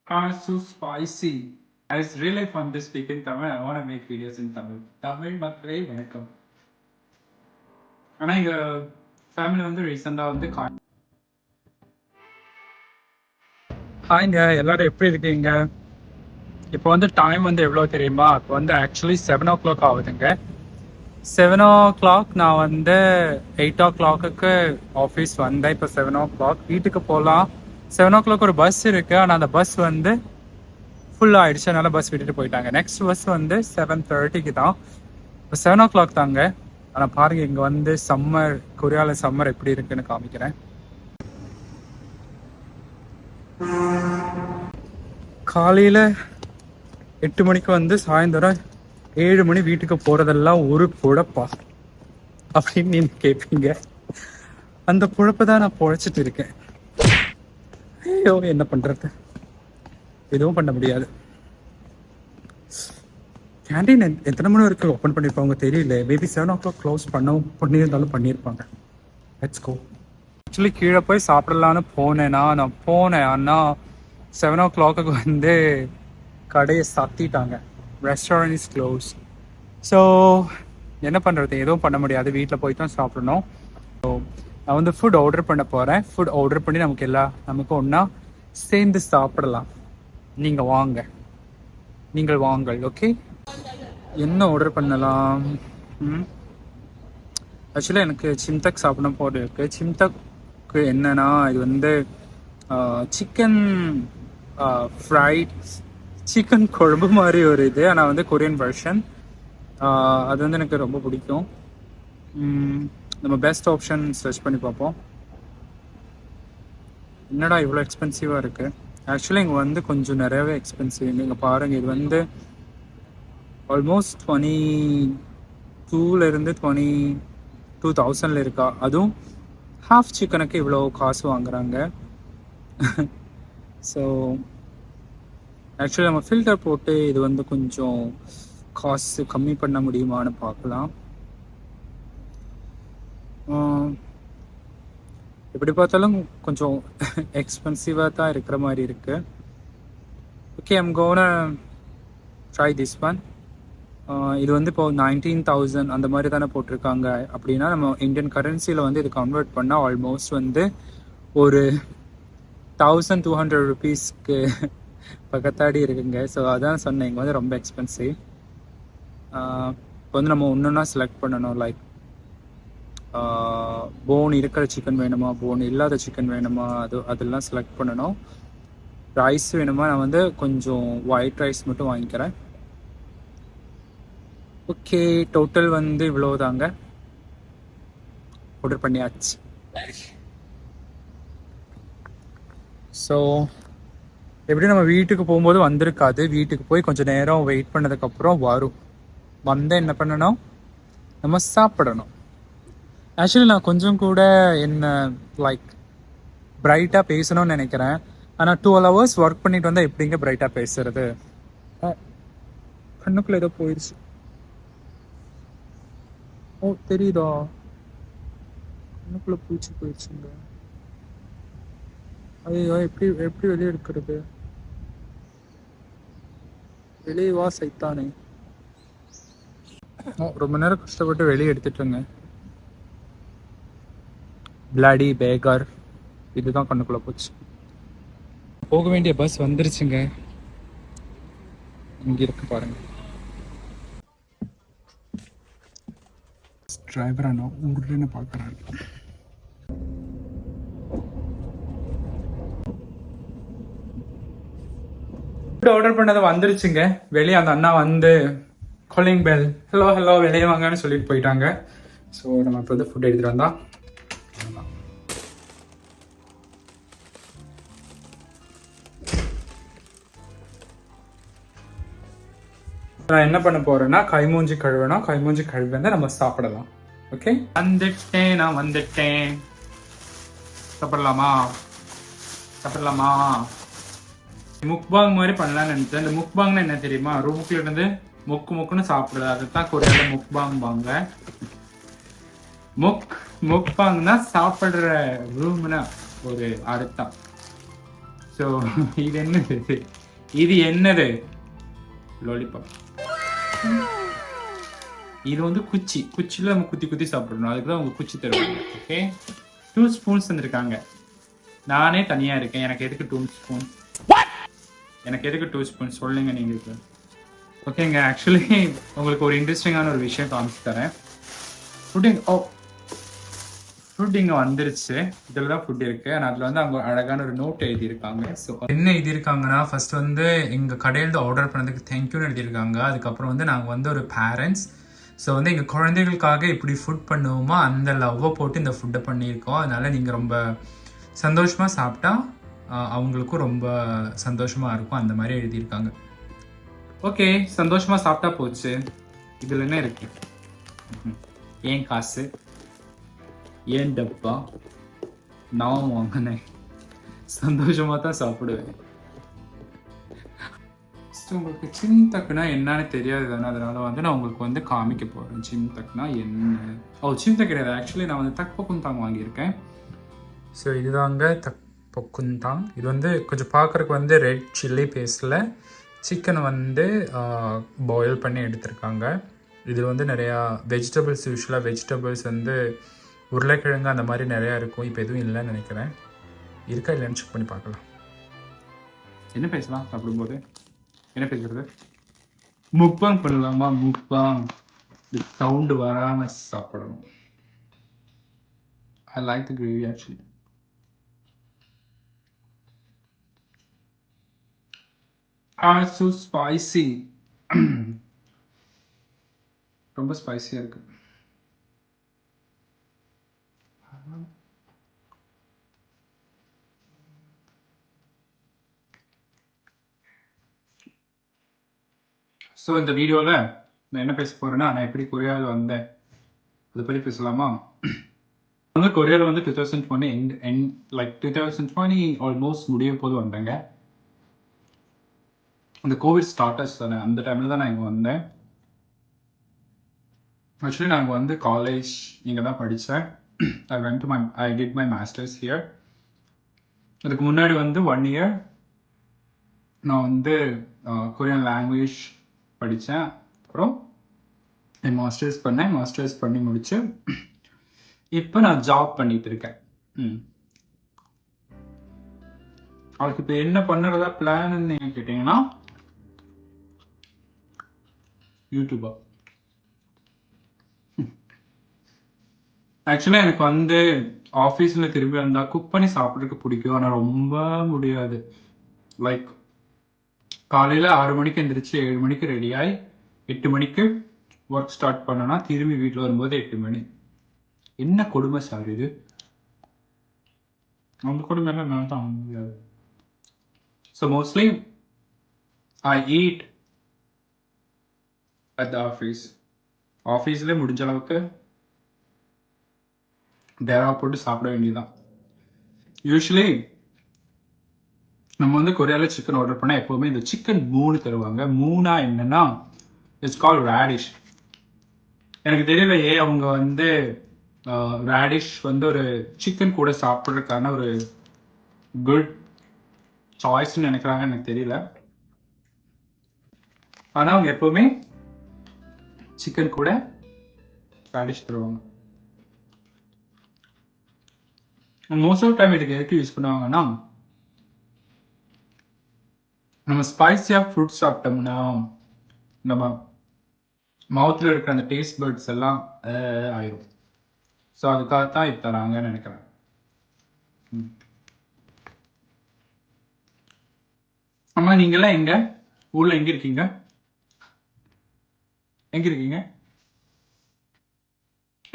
So spicy. It's really fun to speak in Tamil. I want to make videos in Tamil. Tamil மக்களே வணக்கம். ஆனா எங்க family வந்து ரீசெண்டா வந்து ஹாய்ங்க, எல்லாரும் எப்படி இருக்கீங்க? இப்போ வந்து டைம் வந்து எவ்வளோ தெரியுமா? இப்போ வந்து ஆக்சுவலி 7 o'clock ஆகுதுங்க. 7 o'clock நான் வந்து 8 o'clock ஆஃபீஸ் வந்தேன். இப்போ 7 o'clock வீட்டுக்கு போகலாம். 7 o'clock ஒரு பஸ் இருக்கு. ஆனால் அந்த பஸ் வந்து ஃபுல்லாக ஆயிடுச்சு. அதனால பஸ் விட்டுட்டு போயிட்டாங்க. நெக்ஸ்ட் பஸ் வந்து 7:30 தான். இப்போ 7 o'clock தாங்க. ஆனால் பாருங்க, இங்கே வந்து சம்மர், கொரியாவில் சம்மர் எப்படி இருக்குன்னு காமிக்கிறேன். காலையில் 8 மணிக்கு வந்து சாயந்தரம் 7 மணி வீட்டுக்கு போகிறதெல்லாம் ஒரு பொழப்பா அப்படின்னு நீங்க கேட்பீங்க. அந்த பொழப்பை தான் நான் பொழைச்சிட்டு இருக்கேன். ஐயோ, என்ன பண்ணுறது, எதுவும் பண்ண முடியாது. கேண்டீன் எத்தனை மணி வரைக்கும் ஓப்பன் பண்ணியிருப்பாங்க தெரியல. மேபி 7 o'clock க்ளோஸ் பண்ணியிருந்தாலும் பண்ணியிருப்பாங்க. Let's go. ஆக்சுவலி கீழே போய் சாப்பிடலான்னு நான் போனேன். ஆனால் 7 o'clock வந்து கடையை சாத்திட்டாங்க. Restaurant is close. ஸோ என்ன பண்ணுறது, எதுவும் பண்ண முடியாது. வீட்டில் போய் தான் சாப்பிடணும். ஸோ நான் வந்து ஃபுட் ஆர்டர் பண்ண போகிறேன். ஃபுட் ஆர்டர் பண்ணி நமக்கு ஒன்றா சேர்ந்து சாப்பிடலாம். நீங்கள் வாங்கள். ஓகே, என்ன ஆர்டர் பண்ணலாம்? ஆக்சுவலாக எனக்கு சிம்தக் சாப்பிடணும் போல இருக்கு. சிம்தக்கு என்னன்னா, இது வந்து சிக்கன் ஃப்ரைட் சிக்கன் குழம்பு மாதிரி ஒரு இது. ஆனால் வந்து கொரியன் வெர்ஷன். அது வந்து எனக்கு ரொம்ப பிடிக்கும். நம்ம பெஸ்ட் ஆப்ஷன் சர்ச் பண்ணி பார்ப்போம். என்னடா இவ்வளோ எக்ஸ்பென்சிவாக இருக்குது. ஆக்சுவலி இங்கே வந்து கொஞ்சம் நிறையவே எக்ஸ்பென்சிவ். நீங்கள் பாருங்கள், இது வந்து ஆல்மோஸ்ட் 22,000 22,000 இருக்கா. அதுவும் ஹாஃப் சிக்கனுக்கு இவ்வளோ காசு வாங்குறாங்க. ஸோ ஆக்சுவலி நம்ம ஃபில்டர் போட்டு இது வந்து கொஞ்சம் காசு கம்மி பண்ண முடியுமான்னு பார்க்கலாம். எப்படி பார்த்தாலும் கொஞ்சம் எக்ஸ்பென்சிவாக தான் இருக்கிற மாதிரி இருக்கு. Okay, I'm gonna try this one. இது வந்து இப்போ 19,000 அந்த மாதிரி தானே போட்டிருக்காங்க. அப்படின்னா நம்ம இந்தியன் கரன்சியில் வந்து இது கன்வெர்ட் பண்ணால் ஆல்மோஸ்ட் வந்து ஒரு 1,200 ருபீஸ்க்கு பக்கத்தாடி இருக்குங்க. ஸோ அதான் சொன்னேன், இங்கே வந்து ரொம்ப எக்ஸ்பென்சிவ். இப்போ வந்து நம்ம ஒன்றுன்னா செலக்ட் பண்ணணும். லைக் போன் இருக்கிற சிக்கன் வேணுமா, போன் இல்லாத சிக்கன் வேணுமா, அதெல்லாம் செலக்ட் பண்ணணும். ரைஸ் வேணுமா, நான் வந்து கொஞ்சம் ஒயிட் ரைஸ் மட்டும் வாங்கிக்கிறேன். ஓகே, டோட்டல் வந்து இவ்வளோ தாங்க. ஆர்டர் பண்ணியாச்சு. ஸோ எப்படி நம்ம வீட்டுக்கு போகும்போது வந்திருக்காது. வீட்டுக்கு போய் கொஞ்சம் நேரம் வெயிட் பண்ணதுக்கப்புறம் வரும். வந்து என்ன பண்ணணும், நம்ம சாப்பிடணும். ஆக்சுவலி நான் கொஞ்சம் கூட என்ன லைக் பிரைட்டாக பேசணும்னு நினைக்கிறேன். ஆனால் 12 hours ஒர்க் பண்ணிட்டு வந்தால் எப்படிங்க பிரைட்டாக பேசுறது? கண்ணுக்குள்ள ஏதோ போயிடுச்சு. ஓ, தெரியுதா? கண்ணுக்குள்ள பூச்சி போயிடுச்சுங்க. ஐயோ, எப்படி வெளியே எடுக்கிறது? வெளியே வா சைத்தானே. ரொம்ப நேரம் கஷ்டப்பட்டு வெளியே எடுத்துட்டுங்க. பிளாடி பேகர், இதுதான் கண்ணுக்குள்ள போச்சு. போக வேண்டிய பஸ் வந்துருச்சுங்க. இங்க இருக்கு பாருங்க. டிரைவர் அண்ணா ஊருன்னு பார்க்குறாரு. ஆர்டர் பண்ணதை வந்துருச்சுங்க. வெளியே அந்த அண்ணா வந்து காலிங் பெல், ஹலோ வெளியே வாங்கன்னு சொல்லிட்டு போயிட்டாங்க. ஸோ நம்ம இப்போ வந்து ஃபுட் எடுத்துகிட்டு வந்தா நான் என்ன பண்ண போறேன்னா, கைமூஞ்சி கழுவணும். கைமூஞ்சி கழுவி வந்து நம்ம சாப்பிடலாம். ஓகே, நான் வந்துட்டேன். சாப்பிடலாமா? முக்பாங் மாதிரி பண்ணலாம்னு நினைச்சேன். இந்த முக்பாங்னா என்ன தெரியுமா? ரூமுக்குள்ள இருந்து முக்குன்னு சாப்பிடுறது. அதுதான் கொரியால முக்பாங் பாங்க. முக்பாங்னா சாப்பிடுற ரூம்னா ஒரு அர்த்தம். ஸோ இது என்ன இது என்னது? லாலிபாப். இது வந்து குச்சியில் நம்ம குத்தி குத்தி சாப்பிடணும். அதுக்கு தான் அவங்க குச்சி தருவாங்க. ஓகே, 2 ஸ்பூன்ஸ் வந்திருக்காங்க. நானே தனியாக இருக்கேன். எனக்கு எதுக்கு 2 ஸ்பூன்? எனக்கு எதுக்கு 2 ஸ்பூன் சொல்லுங்க நீங்கள். ஓகேங்க, ஆக்சுவலி உங்களுக்கு ஒரு இன்ட்ரெஸ்டிங்கான ஒரு விஷயம் காமிச்சு தரேன். ஃபுட் இங்கே வந்துருச்சு. இதில் தான் ஃபுட் இருக்குது. ஆனால் அதில் வந்து அவங்க அழகான ஒரு நோட் எழுதியிருக்காங்க. ஸோ என்ன எழுதியிருக்காங்கன்னா, ஃபர்ஸ்ட் வந்து எங்கள் கடையிலேருந்து ஆர்டர் பண்ணதுக்கு தேங்க்யூன்னு எழுதியிருக்காங்க. அதுக்கப்புறம் வந்து நாங்கள் வந்து ஒரு பேரண்ட்ஸ், ஸோ வந்து எங்கள் குழந்தைகளுக்காக எப்படி ஃபுட் பண்ணுவோமோ அந்த லவ்வை போட்டு இந்த ஃபுட்டை பண்ணியிருக்கோம். அதனால் நீங்கள் ரொம்ப சந்தோஷமாக சாப்பிட்டா அவங்களுக்கும் ரொம்ப சந்தோஷமாக இருக்கும், அந்த மாதிரி எழுதியிருக்காங்க. ஓகே, சந்தோஷமாக சாப்பிட்டா போச்சு. இதில் என்ன இருக்கு? ஏன் காசு, ஏன் டப்பா, நான் வாங்கினேன். சந்தோஷமாக தான் சாப்பிடுவேன். உங்களுக்கு சிம் தக்குனா என்னன்னு தெரியாது தானே, அதனால வந்து நான் உங்களுக்கு வந்து காமிக்க போகிறேன். சிம் தக்குனா என்ன? சிம் தக் கிடையாது, ஆக்சுவலி நான் வந்து தக் பொக்குந்தாங் வாங்கியிருக்கேன். ஸோ இதுதாங்க தக் பொக்குந்தாங். இது வந்து கொஞ்சம் பார்க்குறக்கு வந்து ரெட் சில்லி பேஸ்டில் சிக்கனை வந்து பாயில் பண்ணி எடுத்திருக்காங்க. இதில் வந்து நிறையா வெஜிடபிள்ஸ், யூஸ்வலாக வெஜிடபிள்ஸ் வந்து உருளைக்கிழங்கு அந்த மாதிரி நிறையா இருக்கும். இப்போ எதுவும் இல்லைன்னு நினைக்கிறேன். இருக்கா இல்லைன்னு செக் பண்ணி பார்க்கலாம். என்ன பேசலாம் சாப்பிடும்போது? என்ன பேசுறது? முப்பாங் பண்ணலாமா? முப்பாங் சவுண்டு வராமல் சாப்பிடணும். I like the gravy actually. It's so spicy. ரொம்ப ஸ்பைசியாக இருக்கு. ஸோ இந்த வீடியோவில் நான் என்ன பேச போகிறேன்னா, நான் எப்படி கொரியாவில் வந்தேன் அதை பற்றி பேசலாமா? வந்து கொரியாவில் வந்து 2020 ஆல்மோஸ்ட் முடிய போது வந்தேங்க. அந்த கோவிட் ஸ்டார்டர்ஸ் தானே, அந்த டைமில் தான் நான் இங்கே வந்தேன். ஆக்சுவலி நாங்கள் வந்து காலேஜ் இங்கே தான் படித்தேன். I did my masters here. அதுக்கு முன்னாடி வந்து 1 year நான் வந்து கொரியன் லாங்குவேஜ் படித்தேன். அப்புறம் என் மாஸ்டர்ஸ் பண்ணி முடிச்சு இப்போ நான் ஜாப் பண்ணிட்டு இருக்கேன். அதுக்கு இப்போ என்ன பண்ணுறதா பிளான்னு நீங்கள் கேட்டிங்கன்னா, யூடியூபா. ஆக்சுவலாக எனக்கு வந்து ஆஃபீஸில் திரும்பி வந்தால் குக் பண்ணி சாப்பிட்றதுக்கு பிடிக்கும். ஆனால் ரொம்ப முடியாது. லைக் காலையில் 6 மணிக்கு எழுந்திரிச்சு 7 மணிக்கு ரெடியாகி 8 மணிக்கு ஒர்க் ஸ்டார்ட் பண்ணோன்னா திரும்பி வீட்டில் வரும்போது 8 மணி. என்ன கொடுமை சார் இது? அந்த கொடுமையெல்லாம் என்னால் தான் முடியாது. So mostly I eat at the ஆஃபீஸ்லேயே முடிஞ்ச அளவுக்கு டேரா போட்டு சாப்பிட வேண்டியதுதான். யூஸ்வலி நம்ம வந்து கொரியாவில் சிக்கன் ஆர்டர் பண்ணால் எப்போவுமே இந்த சிக்கன் 3 தருவாங்க. 3 என்னன்னா, இட்ஸ் கால் ரேடிஷ். எனக்கு தெரியல ஏன் அவங்க வந்து ரேடிஷ் வந்து ஒரு சிக்கன் கூட சாப்பிட்றதுக்கான ஒரு குட் சாய்ஸ்ன்னு நினைக்கிறாங்க, எனக்கு தெரியல. ஆனால் அவங்க எப்போவுமே சிக்கன் கூட ரேடிஷ் தருவாங்க. மோஸ்ட் ஆஃப் டைம் இதுக்கு எதுக்கு யூஸ் பண்ணுவாங்கன்னா, நம்ம ஸ்பைசியாக ஃப்ரூட் சாப்பிட்டோம்னா நம்ம மவுத்தில் இருக்கிற அந்த டேஸ்ட் பர்ட்ஸ் எல்லாம் ஆயிரும். ஸோ அதுக்காகத்தான் இது தராங்கன்னு நினைக்கிறேன். ஆமா, நீங்களாம் எங்க ஊரில் எங்கே இருக்கீங்க?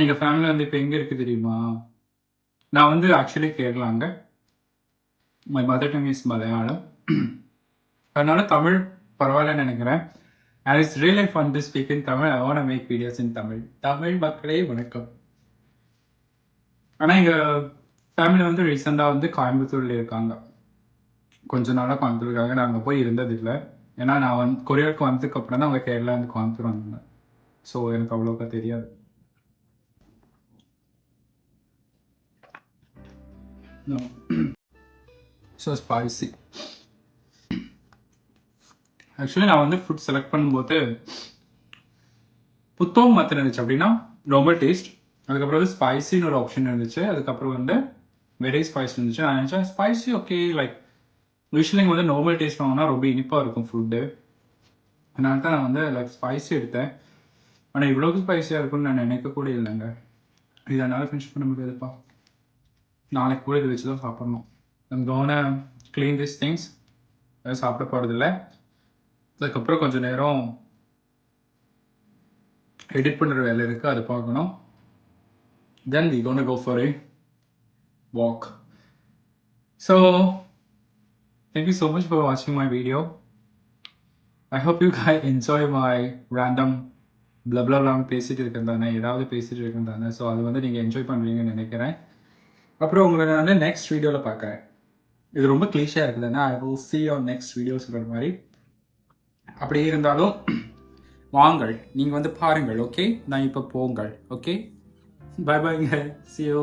எங்கள் ஃபேமிலி வந்து இப்போ எங்கே இருக்குது தெரியுமா? நான் வந்து ஆக்சுவலி கேரளாங்க. My mother tongue is Malayalam. அதனால தமிழ் பரவாயில்லன்னு நினைக்கிறேன். And it's really fun to speak in Tamil. I want to make videos in Tamil. Tamil மக்களே வணக்கம். ஆனால் எங்கள் ஃபேமிலி வந்து ரீசெண்டாக வந்து கோயம்புத்தூரில் இருக்காங்க. கொஞ்ச நாளாக கோயம்புத்தூர் இருக்காங்க. நாங்கள் போய் இருந்ததில்லை. ஏன்னா நான் வந்து கொரியாவுக்கு வந்ததுக்கப்புறம் தான் அவங்க கேரளா வந்து கோயம்புத்தூர் வந்தாங்க. ஸோ எனக்கு அவ்வளோக்கா தெரியாது. So spicy. ஆக்சுவலி நான் வந்து ஃபுட் செலக்ட் பண்ணும்போது புத்தகம் மாத்திரம் இருந்துச்சு அப்படின்னா ரொம்ப டேஸ்ட். அதுக்கப்புறம் வந்து ஸ்பைசின்னு ஒரு ஆப்ஷன் இருந்துச்சு. அதுக்கப்புறம் வந்து வெரி ஸ்பைசி இருந்துச்சு. நான் நினச்சேன் ஸ்பைசி ஓகே, லைக் யூஸ்வலி வந்து நார்மல் டேஸ்ட் வாங்கினா ரொம்ப இனிப்பாக இருக்கும் ஃபுட்டு. அதனால தான் நான் வந்து லைக் ஸ்பைசி எடுத்தேன். ஆனால் இவ்வளோக்கு ஸ்பைசியாக இருக்கும்னு நான் நினைக்க கூட இல்லைங்க. இதை என்னால் ஃபினிஷ் பண்ண முடியாதுப்பா. நாளைக்கு கூட இதை வச்சு தான் சாப்பிட்ணும். I'm gonna clean these things. சாப்பிட போகிறதில்ல. அதுக்கப்புறம் கொஞ்சம் நேரம் எடிட் பண்ணுற வேலை இருக்குது, அது பார்க்கணும். Then we gonna go for a walk. So thank you so much for watching my video. I hope you guys enjoy my random blah blah blah பேசிட்டு இருக்கேன் தானே, ஏதாவது பேசிட்டு இருக்கேன் தானே. ஸோ அது வந்து நீங்கள் என்ஜாய் பண்ணுவீங்கன்னு நினைக்கிறேன். அப்புறம் உங்களை நான் நெக்ஸ்ட் வீடியோவில் பார்க்குறேன். இது ரொம்ப கிளீஷியாக இருக்குதுன்னா I will see you on next videosங்கிற மாதிரி. அப்படி இருந்தாலும் வாங்கள், நீங்கள் வந்து பாருங்கள். ஓகே, நான் இப்போ போங்கள். ஓகே, பை பாய்ங்க, see you.